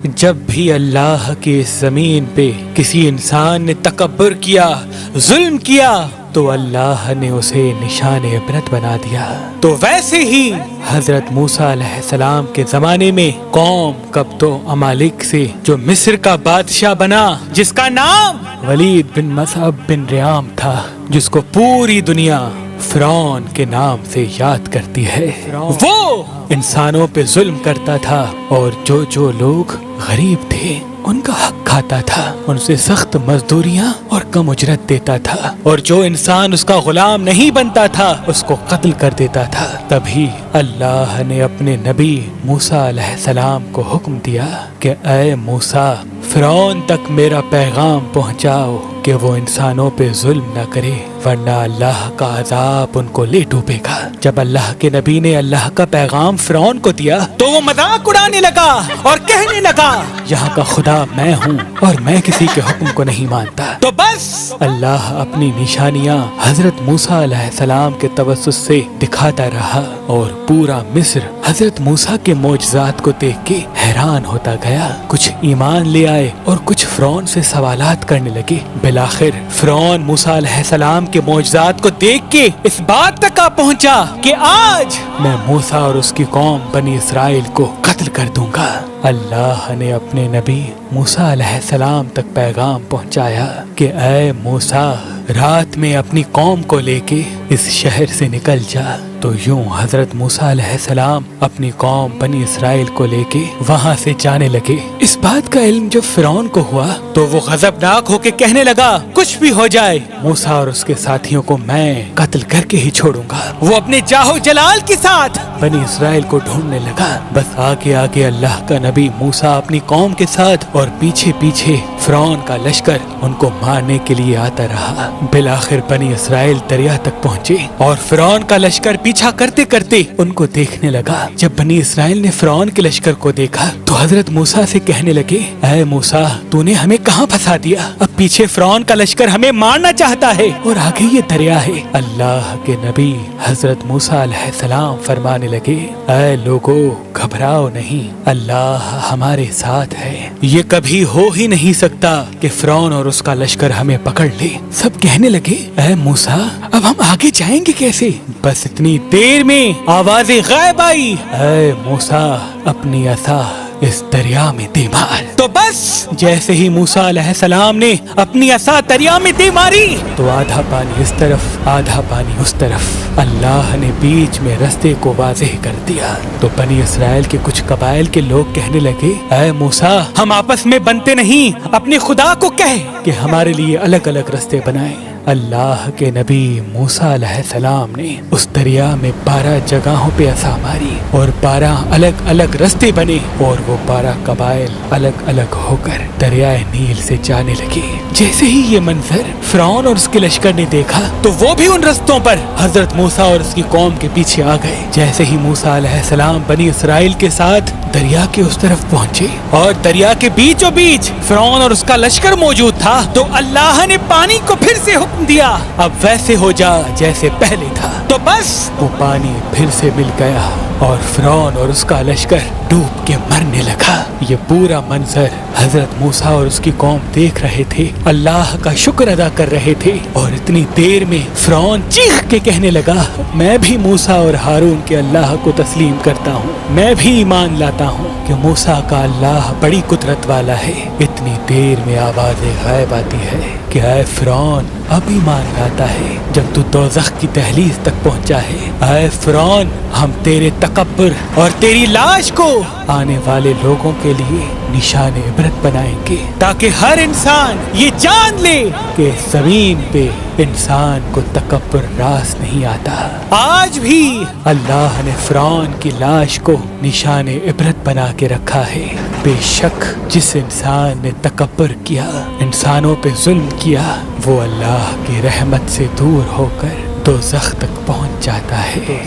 جب بھی اللہ کی اس زمین پہ کسی انسان نے تکبر کیا، ظلم کیا، تو اللہ نے اسے نشان عبرت بنا دیا۔ تو ویسے ہی حضرت موسیٰ علیہ السلام کے زمانے میں قوم قبط و امالک سے جو مصر کا بادشاہ بنا، جس کا نام ولید بن مصعب بن ریام تھا، جس کو پوری دنیا فرعون کے نام سے یاد کرتی ہے، وہ انسانوں پہ ظلم کرتا تھا اور جو لوگ غریب تھے ان کا حق کھاتا تھا، ان سے سخت مزدوریاں اور کم اجرت دیتا تھا، اور جو انسان اس کا غلام نہیں بنتا تھا اس کو قتل کر دیتا تھا۔ تبھی اللہ نے اپنے نبی موسیٰ علیہ السلام کو حکم دیا کہ اے موسیٰ، فرعون تک میرا پیغام پہنچاؤ کہ وہ انسانوں پہ ظلم نہ کرے، ورنہ اللہ کا عذاب ان کو لے ڈوبے گا۔ جب اللہ کے نبی نے اللہ کا پیغام فرعون کو دیا تو وہ مذاق اڑانے لگا اور کہنے لگا یہاں کا خدا میں ہوں اور میں کسی کے حکم کو نہیں مانتا۔ تو بس اللہ اپنی نشانیاں حضرت موسیٰ علیہ السلام کے توسط سے دکھاتا رہا، اور پورا مصر حضرت موسیٰ کے معجزات کو دیکھ کے حیران ہوتا گیا۔ کچھ ایمان لے آئے اور کچھ فرعون سے سوالات کرنے لگے۔ بالآخر فرعون موسیٰ علیہ السلام کے معجزات کو دیکھ کے اس بات تک آ پہنچا کہ آج میں موسیٰ اور اس کی قوم بنی اسرائیل کو قتل کر دوں گا۔ اللہ نے اپنے نبی موسیٰ علیہ السلام تک پیغام پہنچایا کہ اے موسیٰ، رات میں اپنی قوم کو لے کے اس شہر سے نکل جا۔ تو یوں حضرت موسیٰ علیہ السلام اپنی قوم بنی اسرائیل کو لے کے وہاں سے جانے لگے۔ اس بات کا علم جب فرعون کو ہوا تو وہ غضبناک ہو کے کہنے لگا کچھ بھی ہو جائے، موسیٰ اور اس کے ساتھیوں کو میں قتل کر کے ہی چھوڑوں گا۔ وہ اپنے جاہو جلال کے ساتھ بنی اسرائیل کو ڈھونڈنے لگا۔ بس آگے آگے اللہ کا نبی موسیٰ اپنی قوم کے ساتھ اور پیچھے پیچھے فرعون کا لشکر ان کو مارنے کے لیے آتا رہا۔ بالآخر بنی اسرائیل دریا تک پہنچے اور فرعون کا لشکر پیچھا کرتے کرتے ان کو دیکھنے لگا۔ جب بنی اسرائیل نے فرعون کے لشکر کو دیکھا تو حضرت موسیٰ سے کہنے لگے اے موسیٰ، تو نے ہمیں کہاں پھنسا دیا؟ اب پیچھے فرعون کا لشکر ہمیں مارنا چاہتا ہے اور آگے یہ دریا ہے۔ اللہ کے نبی حضرت موسیٰ علیہ السلام فرمانے لگے اے لوگو، گھبراؤ نہیں، اللہ ہمارے ساتھ ہے۔ یہ کبھی ہو ہی نہیں سکتا کہ فرعون اور اس کا لشکر ہمیں پکڑ لے۔ سب کہنے لگے اے موسیٰ، اب ہم آگے جائیں گے کیسے؟ بس اتنی دیر میں آواز غائب آئی اے موسیٰ، اپنی عصا اس دریا میں دے مار۔ تو بس جیسے ہی موسیٰ علیہ السلام نے اپنی عصا دریا میں دے ماری تو آدھا پانی اس طرف آدھا پانی اس طرف، اللہ نے بیچ میں رستے کو واضح کر دیا۔ تو بنی اسرائیل کے کچھ قبائل کے لوگ کہنے لگے اے موسیٰ، ہم آپس میں بنتے نہیں، اپنے خدا کو کہہ کہ ہمارے لیے الگ الگ رستے بنائیں۔ اللہ کے نبی موسیٰ علیہ السلام نے اس دریا میں 12 جگہوں پہ عصا ماری اور 12 الگ الگ رستے بنے، اور وہ 12 قبائل الگ الگ ہو کر دریائے نیل سے جانے لگے۔ جیسے ہی یہ منظر فرعون اور اس کے لشکر نے دیکھا تو وہ بھی ان رستوں پر حضرت موسیٰ اور اس کی قوم کے پیچھے آ گئے۔ جیسے ہی موسیٰ علیہ السلام بنی اسرائیل کے ساتھ دریا کے اس طرف پہنچے اور دریا کے بیچوں بیچ فرعون اور اس کا لشکر موجود تھا، تو اللہ نے پانی کو پھر سے حکم دیا اب ویسے ہو جا جیسے پہلے تھا۔ تو بس وہ پانی پھر سے مل گیا اور فرعون اور اس کا لشکر ڈوب کے مرنے لگا۔ یہ پورا منظر حضرت موسیٰ اور اس کی قوم دیکھ رہے تھے، اللہ کا شکر ادا کر رہے تھے، اور اتنی دیر میں فرعون چیخ کے کہنے لگا میں بھی موسیٰ اور ہارون کے اللہ کو تسلیم کرتا ہوں، میں بھی ایمان لاتا ہوں کہ موسیٰ کا اللہ بڑی قدرت والا ہے۔ اتنی دیر میں آواز غائب آتی ہے کہ اے فرعون، اب ایمان لاتا ہے جب تو دوزخ کی دہلیز تک پہنچا ہے۔ اے فرعون، ہم تیرے تکبر اور تیری لاش کو آنے والے لوگوں کے لیے نشان عبرت بنائیں گے، تاکہ ہر انسان یہ جان لے کہ زمین پہ انسان کو تکبر راس نہیں آتا۔ آج بھی اللہ نے فرعون کی لاش کو نشان عبرت بنا کے رکھا ہے۔ بے شک جس انسان نے تکبر کیا، انسانوں پہ ظلم کیا، وہ اللہ کی رحمت سے دور ہو کر دوزخ تک پہنچ جاتا ہے۔